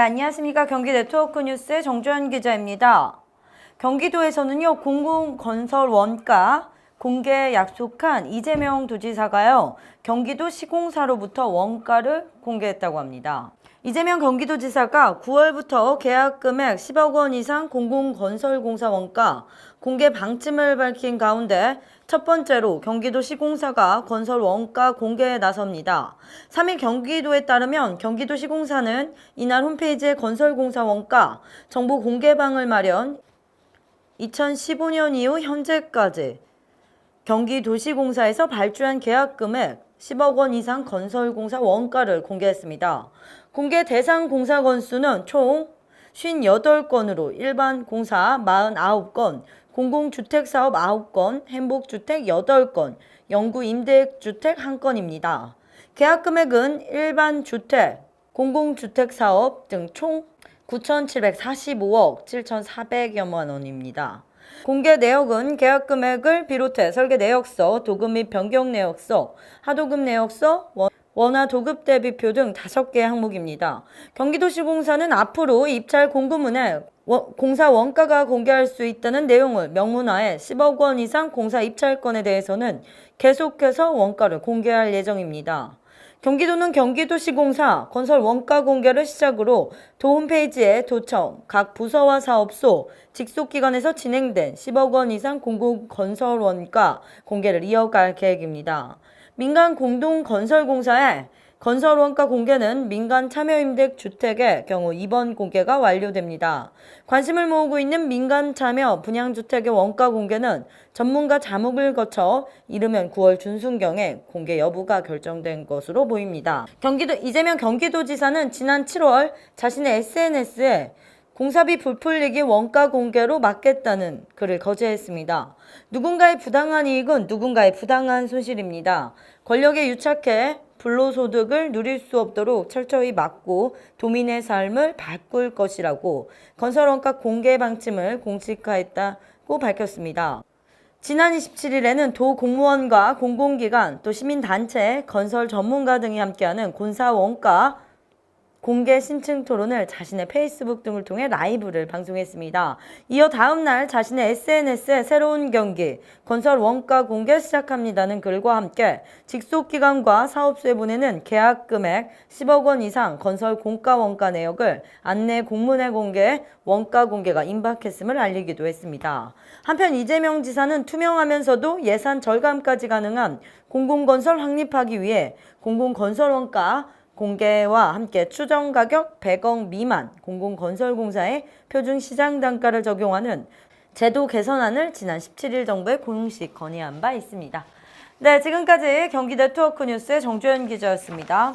네, 안녕하십니까. 경기 네트워크 뉴스의 정주현 기자입니다. 경기도에서는요, 공공건설 원가 공개 약속한 이재명 도지사가요, 경기도 시공사로부터 원가를 공개했다고 합니다. 이재명 경기도지사가 9월부터 계약 금액 10억 원 이상 공공건설공사 원가 공개 방침을 밝힌 가운데 첫 번째로 경기도 시공사가 건설 원가 공개에 나섭니다. 3일 경기도에 따르면 경기도 시공사는 이날 홈페이지에 건설공사 원가 정보 공개방을 마련, 2015년 이후 현재까지 경기도시공사에서 발주한 계약 금액 10억 원 이상 건설공사 원가를 공개했습니다. 공개 대상 공사 건수는 총 58건으로 일반 공사 49건, 공공주택사업 9건, 행복주택 8건, 영구 임대주택 1건입니다. 계약 금액은 일반 주택, 공공주택 사업 등 총 9,745억 7,400여만 원입니다. 공개 내역은 계약 금액을 비롯해 설계 내역서, 도급 및 변경 내역서, 하도급 내역서, 원화 도급 대비표 등 5개 항목입니다. 경기도시공사는 앞으로 입찰 공고문에 공사 원가가 공개할 수 있다는 내용을 명문화해 10억 원 이상 공사 입찰건에 대해서는 계속해서 원가를 공개할 예정입니다. 경기도는 경기도시공사 건설 원가 공개를 시작으로 도 홈페이지에 도청, 각 부서와 사업소, 직속기관에서 진행된 10억 원 이상 공공건설 원가 공개를 이어갈 계획입니다. 민간 공동건설공사의 건설 원가 공개는 민간 참여임대 주택의 경우 이번 공개가 완료됩니다. 관심을 모으고 있는 민간 참여 분양주택의 원가 공개는 전문가 자문을 거쳐 이르면 9월 중순경에 공개 여부가 결정된 것으로 보입니다. 이재명 경기도지사는 지난 7월 자신의 SNS에 공사비 부풀리기 원가 공개로 막겠다는 글을 거제했습니다. 누군가의 부당한 이익은 누군가의 부당한 손실입니다. 권력에 유착해 불로소득을 누릴 수 없도록 철저히 막고 도민의 삶을 바꿀 것이라고 건설원가 공개 방침을 공식화했다고 밝혔습니다. 지난 27일에는 도 공무원과 공공기관 또 시민단체, 건설 전문가 등이 함께하는 공사 원가 공개 신청 토론을 자신의 페이스북 등을 통해 라이브를 방송했습니다. 이어 다음날 자신의 SNS에 새로운 경기, 건설 원가 공개 시작합니다는 글과 함께 직속기관과 사업소에 보내는 계약 금액 10억 원 이상 건설 공가 원가 내역을 안내 공문에 공개, 원가 공개가 임박했음을 알리기도 했습니다. 한편 이재명 지사는 투명하면서도 예산 절감까지 가능한 공공건설 확립하기 위해 공공건설 원가 공개와 함께 추정 가격 100억 미만 공공건설공사의 표준 시장 단가를 적용하는 제도 개선안을 지난 17일 정부에 공식 건의한 바 있습니다. 네, 지금까지 경기 네트워크 뉴스의 정주현 기자였습니다.